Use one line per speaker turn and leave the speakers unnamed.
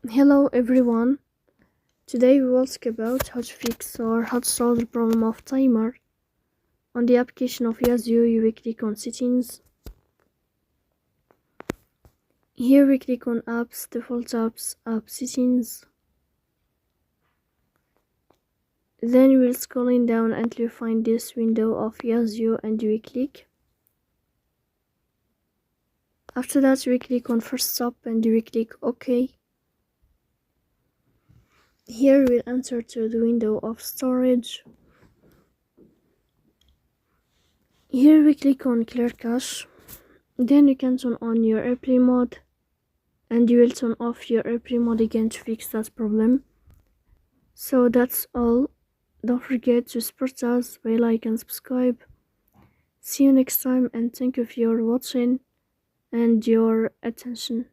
Hello everyone. Today we will talk about how to fix or how to solve the problem of timer. On the application of Yazio, you will click on settings. Here we click on apps, default apps, app settings. Then you will scrolling down until you find this window of Yazio and you will click. After that you will click on first stop and you will click OK. Here we'll enter to the window of storage. Here we click on clear cache. Then you can turn on your airplane mode and you will turn off your airplane mode again to fix that problem. So that's all. Don't forget to support us by like and subscribe. See you next time and thank you for your watching and your attention.